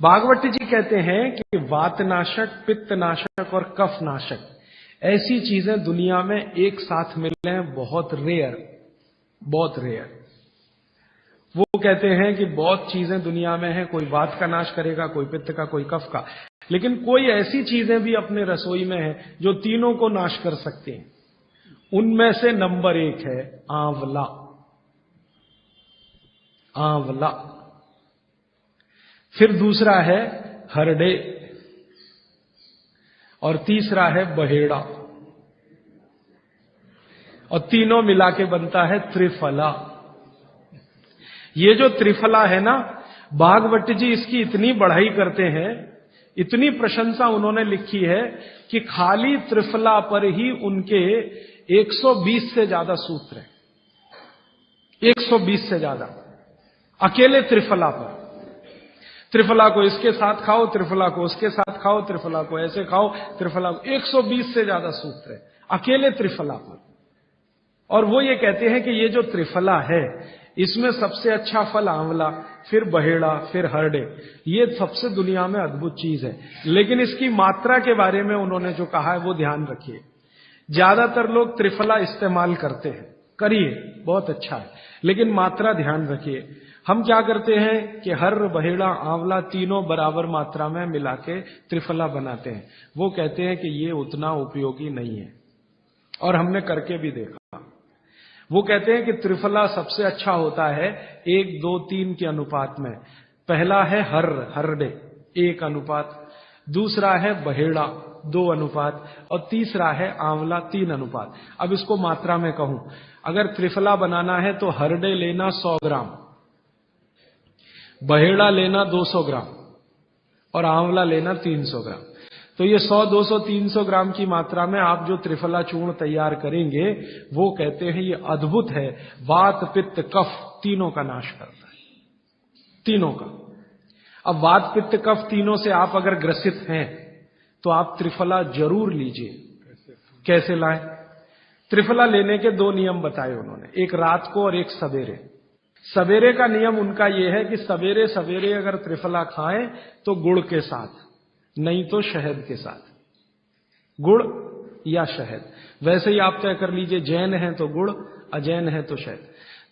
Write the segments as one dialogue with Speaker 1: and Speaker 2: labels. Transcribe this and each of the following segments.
Speaker 1: भागवत जी कहते हैं कि वातनाशक, पित्तनाशक और कफनाशक ऐसी चीजें दुनिया में एक साथ मिले हैं, बहुत रेयर, बहुत रेयर। वो कहते हैं कि बहुत चीजें दुनिया में हैं, कोई वात का नाश करेगा, कोई पित्त का, कोई कफ का, लेकिन कोई ऐसी चीजें भी अपने रसोई में है जो तीनों को नाश कर सकती हैं। उनमें से नंबर 1 है आंवला। आंवला। फिर दूसरा है हरडे और तीसरा है बहेड़ा और तीनों मिला के बनता है त्रिफला। ये जो त्रिफला है ना, भागवत जी इसकी इतनी बढ़ाई करते हैं, इतनी प्रशंसा उन्होंने लिखी है कि खाली त्रिफला पर ही उनके 120 से ज्यादा सूत्र हैं। 120 से ज्यादा अकेले त्रिफला पर। त्रिफला को इसके साथ खाओ, त्रिफला को उसके साथ खाओ, त्रिफला को ऐसे खाओ, त्रिफला को 120 से ज्यादा सूत्र है अकेले त्रिफला पर। और वो ये कहते हैं कि ये जो त्रिफला है इसमें सबसे अच्छा फल आंवला, फिर बहेड़ा, फिर हरडे, ये सबसे दुनिया में अद्भुत चीज है। लेकिन इसकी मात्रा के बारे में उन्होंने जो कहा है वो ध्यान रखिए। ज्यादातर लोग त्रिफला इस्तेमाल करते हैं, करिए, बहुत अच्छा है, लेकिन मात्रा ध्यान रखिए। हम क्या करते हैं कि हर, बहेड़ा, आंवला तीनों बराबर मात्रा में मिला के त्रिफला बनाते हैं। वो कहते हैं कि ये उतना उपयोगी नहीं है, और हमने करके भी देखा। वो कहते हैं कि त्रिफला सबसे अच्छा होता है 1, 2, 3 के अनुपात में। पहला है हरडे 1 अनुपात, दूसरा है बहेड़ा 2 अनुपात और तीसरा है आंवला 3 अनुपात। अब इसको मात्रा में कहूं, अगर त्रिफला बनाना है तो हरडे लेना 100 ग्राम, बहेड़ा लेना 200 ग्राम और आंवला लेना 300 ग्राम। तो ये 100, 200, 300 ग्राम की मात्रा में आप जो त्रिफला चूर्ण तैयार करेंगे, वो कहते हैं ये अद्भुत है, वात, पित्त, कफ तीनों का नाश करता है, तीनों का। अब वात, पित्त, कफ तीनों से आप अगर ग्रसित हैं तो आप त्रिफला जरूर लीजिए। कैसे लाएं? त्रिफला लेने के 2 नियम बताए उन्होंने, एक रात को और एक सवेरे। सवेरे का नियम उनका यह है कि सवेरे सवेरे अगर त्रिफला खाएं तो गुड़ के साथ, नहीं तो शहद के साथ, गुड़ या शहद। वैसे ही आप तय कर लीजिए, जैन है तो गुड़, अजैन है तो शहद।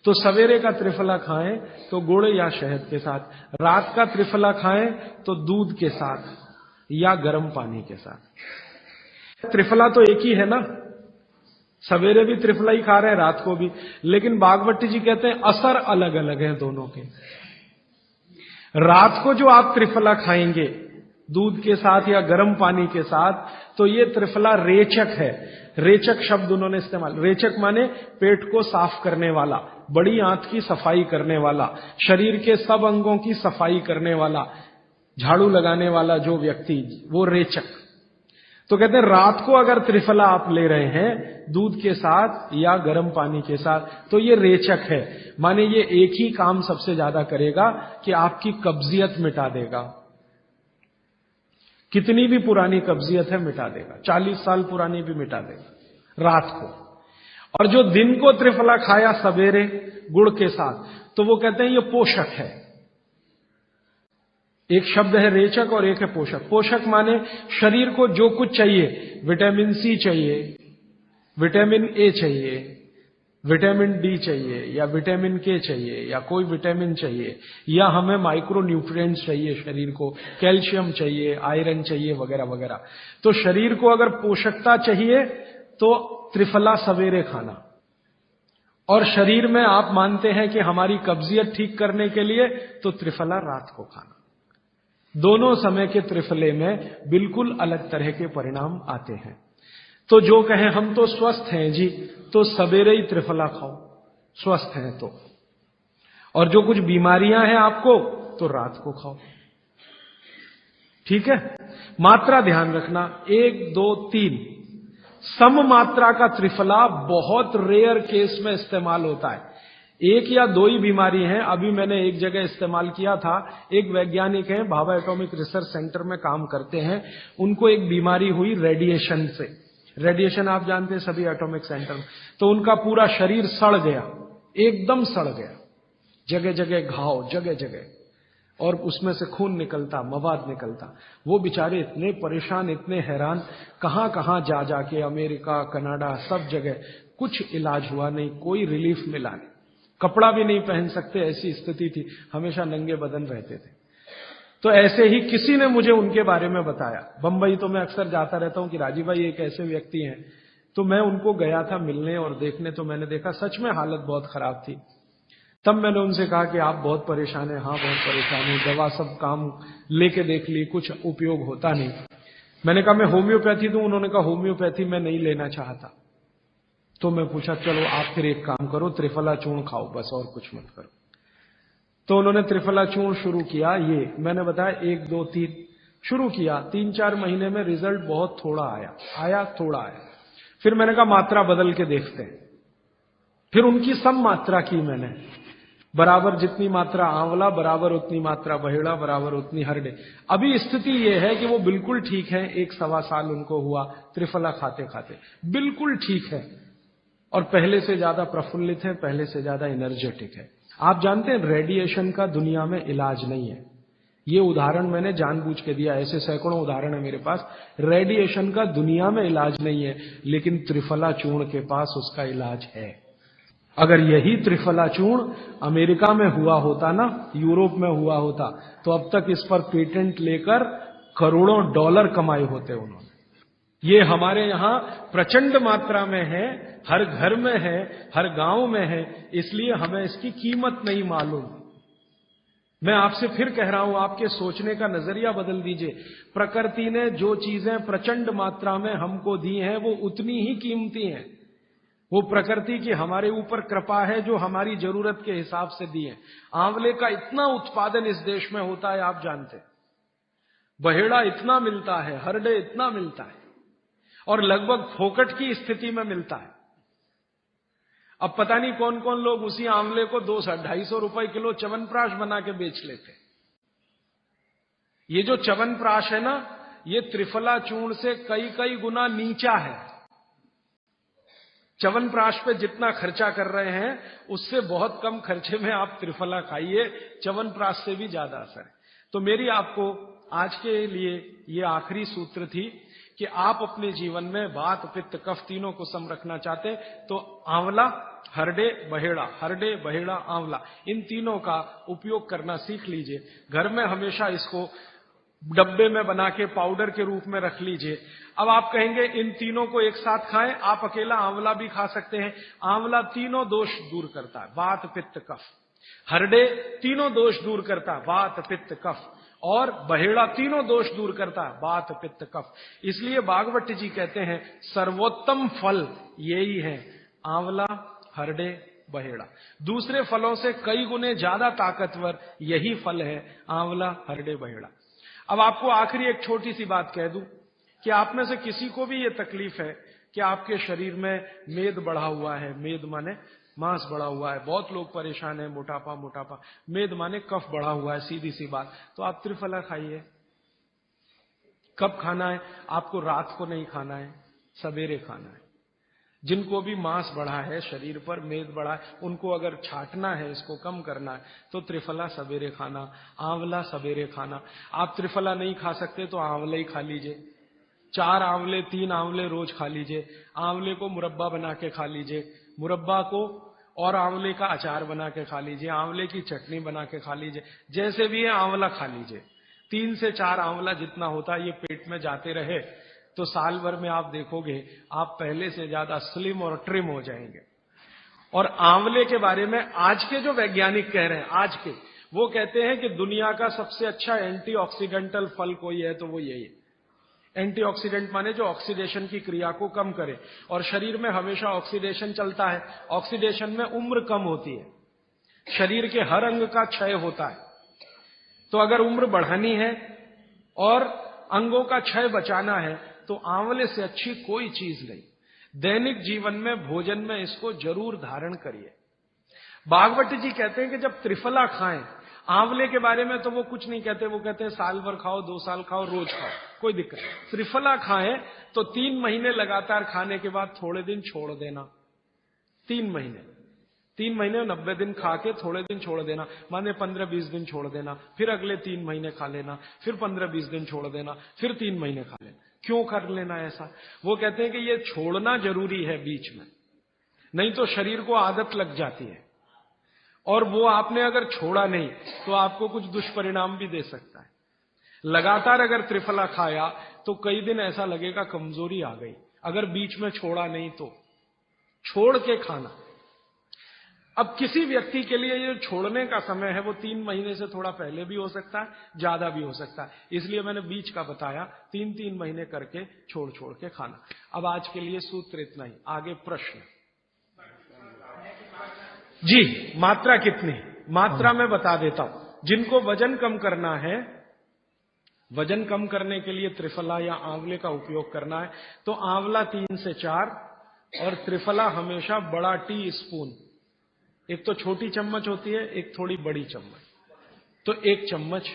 Speaker 1: तो सवेरे का त्रिफला खाएं तो गुड़ या शहद के साथ, रात का त्रिफला खाएं तो दूध के साथ या गर्म पानी के साथ। त्रिफला तो एक ही है ना, सवेरे भी त्रिफला ही खा रहे हैं, रात को भी, लेकिन भागवत जी कहते हैं असर अलग अलग है दोनों के। रात को जो आप त्रिफला खाएंगे दूध के साथ या गर्म पानी के साथ, तो ये त्रिफला रेचक है। रेचक शब्द उन्होंने इस्तेमाल, रेचक माने पेट को साफ करने वाला, बड़ी आंत की सफाई करने वाला, शरीर के सब अंगों की सफाई करने वाला, झाड़ू लगाने वाला जो व्यक्ति, वो रेचक। तो कहते हैं रात को अगर त्रिफला आप ले रहे हैं दूध के साथ या गर्म पानी के साथ, तो ये रेचक है, माने ये एक ही काम सबसे ज्यादा करेगा कि आपकी कब्जियत मिटा देगा। कितनी भी पुरानी कब्जियत है मिटा देगा, 40 साल पुरानी भी मिटा देगा रात को। और जो दिन को त्रिफला खाया सवेरे गुड़ के साथ, तो वो कहते हैं ये पोषक है। एक शब्द है रेचक और एक है पोषक। पोषक माने शरीर को जो कुछ चाहिए, विटामिन सी चाहिए, विटामिन ए चाहिए, विटामिन डी चाहिए, या विटामिन के चाहिए, या कोई विटामिन चाहिए, या हमें माइक्रो न्यूट्रिएंट्स चाहिए शरीर को, कैल्शियम चाहिए, आयरन चाहिए, वगैरह वगैरह। तो शरीर को अगर पोषकता चाहिए तो त्रिफला सवेरे खाना, और शरीर में आप मानते हैं कि हमारी कब्जियत ठीक करने के लिए तो त्रिफला रात को खाना। दोनों समय के त्रिफले में बिल्कुल अलग तरह के परिणाम आते हैं। तो जो कहें हम तो स्वस्थ हैं जी, तो सवेरे ही त्रिफला खाओ, स्वस्थ हैं तो। और जो कुछ बीमारियां हैं आपको, तो रात को खाओ, ठीक है। मात्रा ध्यान रखना, 1, 2, 3 सम मात्रा का त्रिफला बहुत रेयर केस में इस्तेमाल होता है। 1 या 2 ही बीमारी हैं। अभी मैंने एक जगह इस्तेमाल किया था, एक वैज्ञानिक हैं, भाभा एटॉमिक रिसर्च सेंटर में काम करते हैं, उनको एक बीमारी हुई रेडिएशन से। रेडिएशन आप जानते हैं सभी एटॉमिक सेंटर में। तो उनका पूरा शरीर सड़ गया, एकदम सड़ गया, जगह जगह घाव, जगह जगह। और उसमें से खून निकलता, मवाद निकलता। वो बेचारे इतने परेशान, इतने हैरान, कहां कहां जा जाके, अमेरिका, कनाडा, सब जगह कुछ इलाज हुआ नहीं, कोई रिलीफ मिला नहीं। कपड़ा भी नहीं पहन सकते, ऐसी स्थिति थी, हमेशा नंगे बदन रहते थे। तो ऐसे ही किसी ने मुझे उनके बारे में बताया। बंबई तो मैं अक्सर जाता रहता हूं कि राजीव भाई एक ऐसे व्यक्ति हैं। तो मैं उनको गया था मिलने और देखने, तो मैंने देखा सच में हालत बहुत खराब थी। तब मैंने उनसे कहा कि आप बहुत परेशान हैं। हाँ बहुत परेशान हूं, दवा सब काम लेके देख ली, कुछ उपयोग होता नहीं। मैंने कहा मैं होम्योपैथी दूं? उन्होंने कहा होम्योपैथी मैं नहीं लेना चाहता। तो मैं पूछा चलो आप फिर एक काम करो, त्रिफला चूर्ण खाओ बस, और कुछ मत करो। तो उन्होंने त्रिफला चूर्ण शुरू किया। ये मैंने बताया 1 2 3 शुरू किया। 3-4 महीने में रिजल्ट बहुत थोड़ा आया थोड़ा आया। फिर मैंने कहा मात्रा बदल के देखते हैं। फिर उनकी सब मात्रा की मैंने, बराबर जितनी मात्रा आंवला, बराबर उतनी मात्रा बहेड़ा, बराबर उतनी हरडे। अभी स्थिति यह है कि वो बिल्कुल ठीक है। 1-1.25 साल उनको हुआ त्रिफला खाते खाते, बिल्कुल ठीक है, और पहले से ज्यादा प्रफुल्लित है, पहले से ज्यादा एनर्जेटिक है। आप जानते हैं रेडिएशन का दुनिया में इलाज नहीं है। ये उदाहरण मैंने जानबूझ के दिया, ऐसे सैकड़ों उदाहरण है मेरे पास। रेडिएशन का दुनिया में इलाज नहीं है, लेकिन त्रिफला चूर्ण के पास उसका इलाज है। अगर यही त्रिफला चूर्ण अमेरिका में हुआ होता ना, यूरोप में हुआ होता, तो अब तक इस पर पेटेंट लेकर करोड़ों डॉलर कमाए होते उन्होंने। ये हमारे यहां प्रचंड मात्रा में है, हर घर में है, हर गांव में है, इसलिए हमें इसकी कीमत नहीं मालूम। मैं आपसे फिर कह रहा हूं, आपके सोचने का नजरिया बदल दीजिए। प्रकृति ने जो चीजें प्रचंड मात्रा में हमको दी हैं, वो उतनी ही कीमती हैं। वो प्रकृति की हमारे ऊपर कृपा है, जो हमारी जरूरत के हिसाब से दी है। आंवले का इतना उत्पादन इस देश में होता है, आप जानते हैं। बहेड़ा इतना मिलता है, हरडे इतना मिलता है, और लगभग फोकट की स्थिति में मिलता है। अब पता नहीं कौन कौन लोग उसी आंवले को 200-250 रुपए किलो च्यवनप्राश बना के बेच लेते। ये जो च्यवनप्राश है ना, ये त्रिफला चूर्ण से कई कई गुना नीचा है। च्यवनप्राश पे जितना खर्चा कर रहे हैं, उससे बहुत कम खर्चे में आप त्रिफला खाइए, च्यवनप्राश से भी ज्यादा असर है। तो मेरी आपको आज के लिए ये आखिरी सूत्र थी कि आप अपने जीवन में वात, पित्त, कफ तीनों को सम रखना चाहते तो आंवला, हरडे, बहेड़ा, आंवला, इन तीनों का उपयोग करना सीख लीजिए। घर में हमेशा इसको डब्बे में बना के पाउडर के रूप में रख लीजिए। अब आप कहेंगे इन तीनों को एक साथ खाएं, आप अकेला आंवला भी खा सकते हैं। आंवला तीनों दोष दूर करता है, वात, पित्त, कफ। हरडे तीनों दोष दूर करता है, वात, पित्त, कफ। और बहेड़ा तीनों दोष दूर करता है, वात, पित्त, कफ। इसलिए भागवत जी कहते हैं सर्वोत्तम फल यही है, आंवला, हरडे, बहेड़ा। दूसरे फलों से कई गुने ज्यादा ताकतवर यही फल है, आंवला, हरडे, बहेड़ा। अब आपको आखिरी एक छोटी सी बात कह दूं कि आप में से किसी को भी ये तकलीफ है कि आपके शरीर में मेद बढ़ा हुआ है। मेद माने मांस बढ़ा हुआ है। बहुत लोग परेशान है, मोटापा। मेद माने कफ बढ़ा हुआ है, सीधी सी बात। तो आप त्रिफला खाइए। कब खाना है? आपको रात को नहीं खाना है, सवेरे खाना है। जिनको भी मांस बढ़ा है शरीर पर, मेद बढ़ा है, उनको अगर छाटना है, इसको कम करना है, तो त्रिफला सवेरे खाना, आंवला सवेरे खाना। आप त्रिफला नहीं खा सकते तो आंवला ही खा लीजिए। 4 आंवले, 3 आंवले रोज खा लीजिए। आंवले को मुरब्बा बना के खा लीजिए, मुरब्बा को और आंवले का अचार बना के खा लीजिए, आंवले की चटनी बना के खा लीजिए। जैसे भी है आंवला खा लीजिए। 3 से 4 आंवला जितना होता है, ये पेट में जाते रहे तो साल भर में आप देखोगे आप पहले से ज्यादा स्लिम और ट्रिम हो जाएंगे। और आंवले के बारे में आज के जो वैज्ञानिक कह रहे हैं, आज के, वो कहते हैं कि दुनिया का सबसे अच्छा एंटीऑक्सीडेंटल फल कोई है तो वो यही है। एंटीऑक्सीडेंट माने जो ऑक्सीडेशन की क्रिया को कम करे, और शरीर में हमेशा ऑक्सीडेशन चलता है। ऑक्सीडेशन में उम्र कम होती है, शरीर के हर अंग का क्षय होता है। तो अगर उम्र बढ़ानी है और अंगों का क्षय बचाना है, तो आंवले से अच्छी कोई चीज नहीं। दैनिक जीवन में, भोजन में इसको जरूर धारण करिए। भागवत जी कहते हैं कि जब त्रिफला खाएं, आंवले के बारे में तो वो कुछ नहीं कहते, वो कहते हैं साल भर खाओ, 2 साल खाओ, रोज खाओ, कोई दिक्कत नहीं। त्रिफला खाएं तो 3 महीने लगातार खाने के बाद थोड़े दिन छोड़ देना। 3 महीने, 3 महीने 90 दिन खा के थोड़े दिन छोड़ देना, माने 15-20 दिन छोड़ देना, फिर अगले 3 महीने खा लेना, फिर 15-20 दिन छोड़ देना, फिर 3 महीने खा लेना। क्यों कर लेना ऐसा? वो कहते हैं कि ये छोड़ना जरूरी है बीच में, नहीं तो शरीर को आदत लग जाती है, और वो आपने अगर छोड़ा नहीं तो आपको कुछ दुष्परिणाम भी दे सकता है। लगातार अगर त्रिफला खाया तो कई दिन ऐसा लगेगा कमजोरी आ गई, अगर बीच में छोड़ा नहीं तो छोड़ के खाना। अब किसी व्यक्ति के लिए ये छोड़ने का समय है वो 3 महीने से थोड़ा पहले भी हो सकता है, ज्यादा भी हो सकता है, इसलिए मैंने बीच का बताया, 3-3 महीने करके छोड़ छोड़ के खाना। अब आज के लिए सूत्र इतना ही, आगे प्रश्न। जी, मात्रा कितनी? मात्रा में बता देता हूं। जिनको वजन कम करना है, वजन कम करने के लिए त्रिफला या आंवले का उपयोग करना है, तो आंवला 3 से 4 और त्रिफला हमेशा बड़ा टी स्पून, एक तो छोटी चम्मच होती है, एक थोड़ी बड़ी चम्मच, तो 1 चम्मच,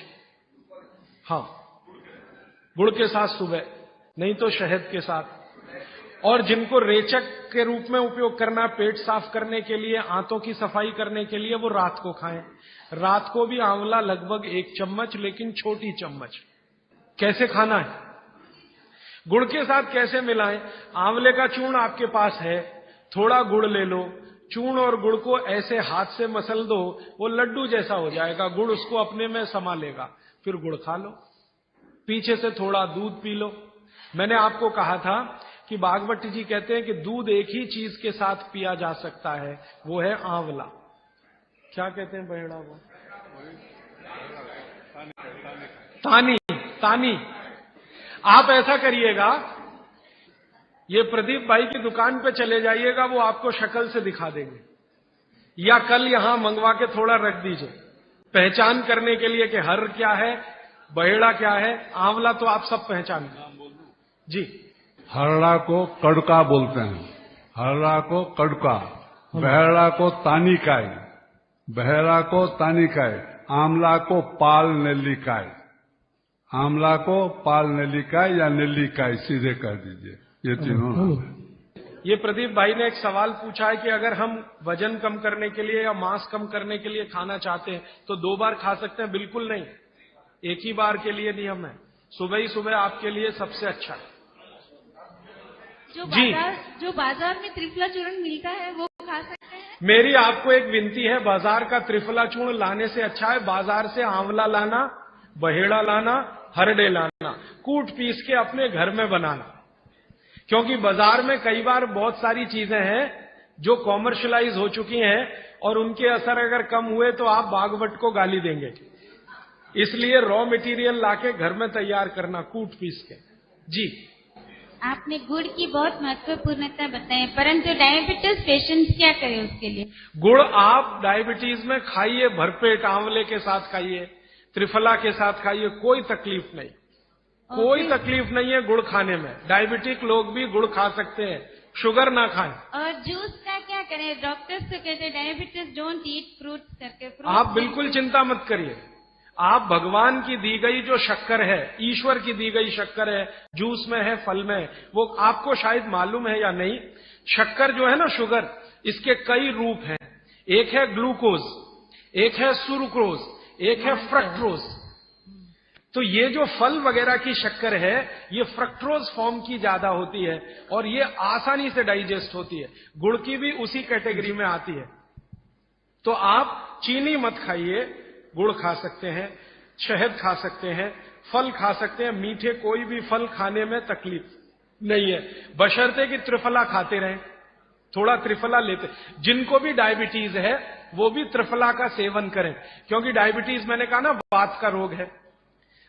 Speaker 1: हाँ, गुड़ के साथ सुबह, नहीं तो शहद के साथ। और जिनको रेचक के रूप में उपयोग करना, पेट साफ करने के लिए, आंतों की सफाई करने के लिए, वो रात को खाएं। रात को भी आंवला लगभग 1 चम्मच, लेकिन छोटी चम्मच। कैसे खाना है? गुड़ के साथ कैसे मिलाएं? आंवले का चूर्ण आपके पास है, थोड़ा गुड़ ले लो, चूर्ण और गुड़ को ऐसे हाथ से मसल दो, वो लड्डू जैसा हो जाएगा, गुड़ उसको अपने में समा लेगा, फिर गुड़ खा लो। पीछे से थोड़ा दूध पी लो। मैंने आपको कहा था कि भागवत जी कहते हैं कि दूध एक ही चीज के साथ पिया जा सकता है, वो है आंवला। क्या कहते हैं बहेड़ा वो? तानी। तानी। आप ऐसा करिएगा, ये प्रदीप भाई की दुकान पे चले जाइएगा, वो आपको शक्ल से दिखा देंगे, या कल यहां मंगवा के थोड़ा रख दीजिए पहचान करने के लिए कि हर क्या है, बहेड़ा क्या है, आंवला तो आप सब पहचान जी।
Speaker 2: हरड़ा को कड़का बोलते हैं, हरड़ा को कड़का, बहेड़ा को तानिकाय, बहेड़ा को तानिकाय, आंवला को पाल नेल्लिकाय, आंवला को पाल नेल्लिकाय या नेल्लिकाय सीधे कर दीजिए, ये तीनों।
Speaker 1: ये प्रदीप भाई ने एक सवाल पूछा है कि अगर हम वजन कम करने के लिए या मांस कम करने के लिए खाना चाहते हैं तो 2 बार खा सकते हैं? बिल्कुल नहीं, एक ही बार के लिए नियम है, सुबह ही सुबह आपके लिए सबसे अच्छा है।
Speaker 3: जो बाजार में त्रिफला चूर्ण मिलता है वो खा सकते हैं?
Speaker 1: मेरी आपको एक विनती है, बाजार का त्रिफला चूर्ण लाने से अच्छा है बाजार से आंवला लाना, बहेड़ा लाना, हरड़े लाना, कूट पीस के अपने घर में बनाना। क्योंकि बाजार में कई बार बहुत सारी चीजें हैं जो कॉमर्शलाइज हो चुकी हैं और उनके असर अगर कम हुए तो आप भागवत को गाली देंगे। इसलिए रॉ मटेरियल लाके घर में तैयार करना, कूट पीस के। जी,
Speaker 3: आपने गुड़ की बहुत महत्वपूर्णता बताई, परंतु डायबिटीज पेशेंट्स क्या करें उसके लिए?
Speaker 1: गुड़ आप डायबिटीज में खाइए, भरपेट आंवले के साथ खाइए, त्रिफला के साथ खाइए, कोई तकलीफ नहीं, कोई तकलीफ नहीं है गुड़ खाने में। डायबिटिक लोग भी गुड़ खा सकते हैं, शुगर ना खाएं।
Speaker 3: और जूस का क्या करें? डॉक्टर्स तो कहते हैं डायबिटीज डोंट ईट फ्रूट्स करके।
Speaker 1: आप बिल्कुल चिंता मत करिए, आप भगवान की दी गई जो शक्कर है, ईश्वर की दी गई शक्कर है, जूस में है, फल में है, वो आपको शायद मालूम है या नहीं, शक्कर जो है ना, शुगर, इसके कई रूप हैं। एक है ग्लूकोज, एक है सुक्रोज, एक है फ्रक्टोज। तो ये जो फल वगैरह की शक्कर है, ये फ्रक्टोज फॉर्म की ज्यादा होती है और ये आसानी से डाइजेस्ट होती है। गुड़ की भी उसी कैटेगरी में आती है। तो आप चीनी मत खाइए, गुड़ खा सकते हैं, शहद खा सकते हैं, फल खा सकते हैं, मीठे कोई भी फल खाने में तकलीफ नहीं है, बशर्ते कि त्रिफला खाते रहें, थोड़ा त्रिफला लेते। जिनको भी डायबिटीज है वो भी त्रिफला का सेवन करें, क्योंकि डायबिटीज मैंने कहा ना वात का रोग है,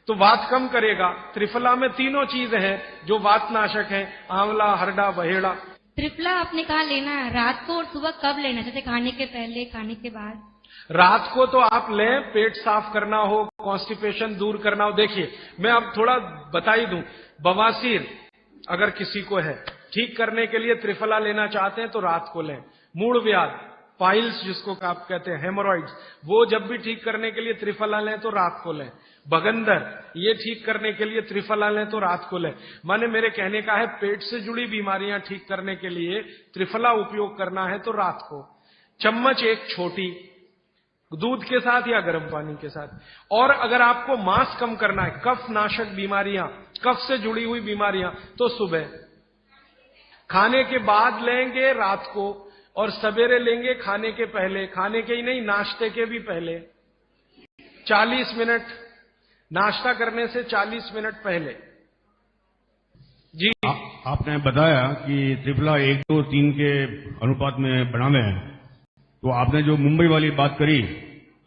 Speaker 1: तो वात कम करेगा। त्रिफला में तीनों चीजें हैं जो वातनाशक हैं, आंवला, हरड़ा, बहेड़ा।
Speaker 3: त्रिफला आपने कहा लेना है रात को और सुबह कब लेना? जैसे खाने के पहले, खाने के बाद?
Speaker 1: रात को तो आप लें, पेट साफ करना हो, कॉन्स्टिपेशन दूर करना हो। देखिए, मैं अब थोड़ा बता ही दूं, बवासीर अगर किसी को है, ठीक करने के लिए त्रिफला लेना चाहते हैं तो रात को लें। मूड व्याध, पाइल्स जिसको आप कहते हैं, हेमोरॉइड्स, वो जब भी ठीक करने के लिए त्रिफला लें तो रात को लें। बगंदर, ये ठीक करने के लिए त्रिफला लें तो रात को लें। माने मेरे कहने का है, पेट से जुड़ी बीमारियां ठीक करने के लिए त्रिफला उपयोग करना है तो रात को। चम्मच एक छोटी, दूध के साथ या गर्म पानी के साथ। और अगर आपको मांस कम करना है, कफ नाशक बीमारियां, कफ से जुड़ी हुई बीमारियां, तो सुबह खाने के बाद लेंगे, रात को, और सवेरे लेंगे खाने के पहले, खाने के ही नहीं नाश्ते के भी पहले 40 मिनट, नाश्ता करने से 40 मिनट पहले। जी
Speaker 4: आपने बताया कि त्रिफला 1, 2, 3 के अनुपात में बनाना है, तो आपने जो मुंबई वाली बात करी,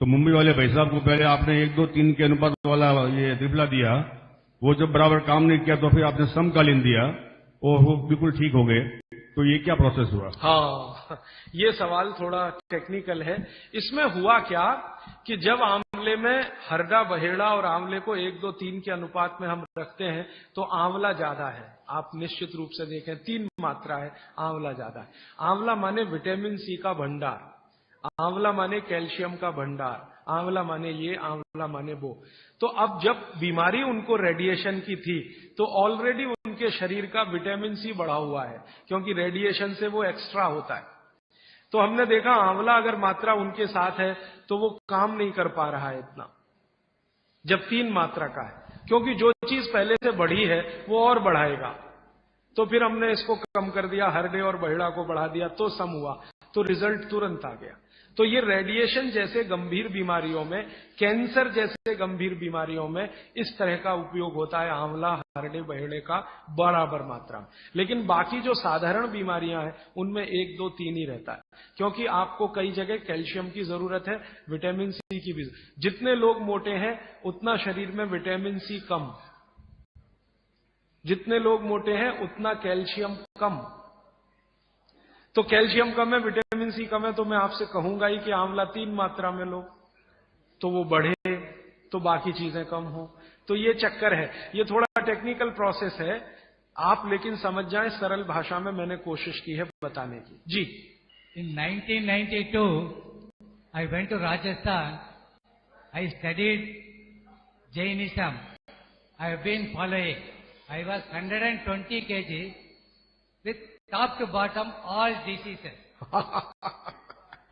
Speaker 4: तो मुंबई वाले भाई साहब को पहले आपने 1, 2, 3 के अनुपात वाला ये त्रिफला दिया, वो जब बराबर काम नहीं किया तो फिर आपने समकालीन दिया और वो बिल्कुल ठीक हो गए। तो ये क्या प्रोसेस हुआ?
Speaker 1: हाँ, ये सवाल थोड़ा टेक्निकल है। इसमें हुआ क्या कि जब आंवले में हरड़ा बहेड़ा और आंवले को 1, 2, 3 के अनुपात में हम रखते हैं तो आंवला ज्यादा है। आप निश्चित रूप से देखें 3 मात्रा है, आंवला ज्यादा है। आंवला माने विटामिन सी का भंडार, आंवला माने कैल्शियम का भंडार, आंवला माने ये, आंवला माने वो। तो अब जब बीमारी उनको रेडिएशन की थी तो ऑलरेडी उनके शरीर का विटामिन सी बढ़ा हुआ है, क्योंकि रेडिएशन से वो एक्स्ट्रा होता है। तो हमने देखा आंवला अगर मात्रा उनके साथ है तो वो काम नहीं कर पा रहा है इतना, जब 3 मात्रा का है, क्योंकि जो चीज पहले से बढ़ी है वो और बढ़ाएगा। तो फिर हमने इसको कम कर दिया, हरडे और बहेड़ा को बढ़ा दिया, तो सम हुआ, तो रिजल्ट तुरंत आ गया। तो ये रेडिएशन जैसे गंभीर बीमारियों में, कैंसर जैसे गंभीर बीमारियों में इस तरह का उपयोग होता है आंवला, हरडे बहेड़े का बराबर मात्रा में। लेकिन बाकी जो साधारण बीमारियां हैं उनमें 1, 2, 3 ही रहता है, क्योंकि आपको कई जगह कैल्शियम की जरूरत है, विटामिन सी की भी। जितने लोग मोटे हैं उतना शरीर में विटामिन सी कम, जितने लोग मोटे हैं उतना कैल्शियम कम। तो कैल्शियम कम है, विटामिन सी कम है, तो मैं आपसे कहूंगा ही कि आंवला 3 मात्रा में लो तो वो बढ़े, तो बाकी चीजें कम हो। तो ये चक्कर है, ये थोड़ा टेक्निकल प्रोसेस है, आप लेकिन समझ जाएं, सरल भाषा में मैंने कोशिश की है बताने की। जी।
Speaker 5: In 1992, I went to Rajasthan. I studied Jainism. I have been following. I was 120 kg with top to bottom all diseases.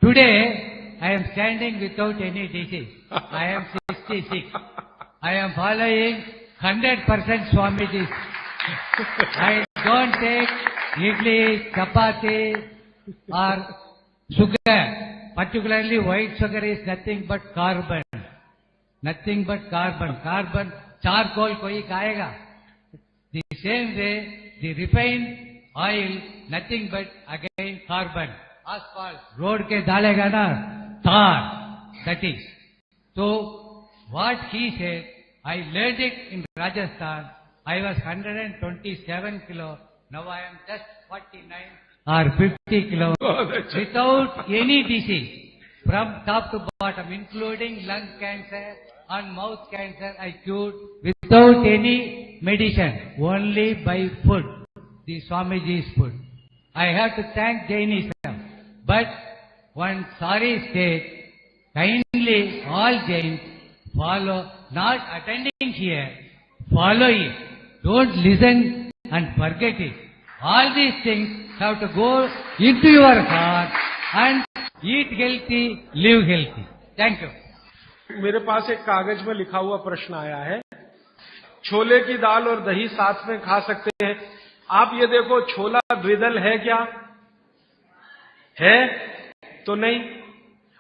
Speaker 5: Today, I am standing without any disease. I am 66. I am following 100% Swamiji's. I don't take idli, chapati or sugar. Particularly white sugar is nothing but carbon. Nothing but carbon. Carbon, charcoal koi खाएगा. The same way, the refined oil, nothing but again carbon. Asphalt, road के डालेगा ना, tar, that is. So, what he said, I learned it in Rajasthan. I was 127 kilo. Now I am just 49 or 50 kilo. Without any disease, from top to bottom, including lung cancer and mouth cancer, I cured without any medicine, only by food. The Swamiji's food. I have to thank Jainism. But one sorry state, kindly all Jains follow, not attending here, follow it. Don't listen and forget it. All these things have to go into your heart and eat healthy, live healthy. Thank you.
Speaker 1: मेरे पास एक कागज में लिखा हुआ प्रश्न आया है, छोले की दाल और दही साथ में खा सकते हैं? आप ये देखो, छोला द्विदल है क्या? है तो नहीं।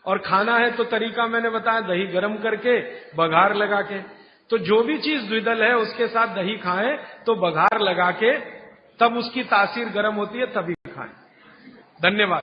Speaker 1: और खाना है तो तरीका मैंने बताया, दही गर्म करके बघार लगा के। तो जो भी चीज द्विदल है उसके साथ दही खाएं तो बघार लगा के, तब उसकी तासीर गर्म होती है, तभी खाएं। धन्यवाद।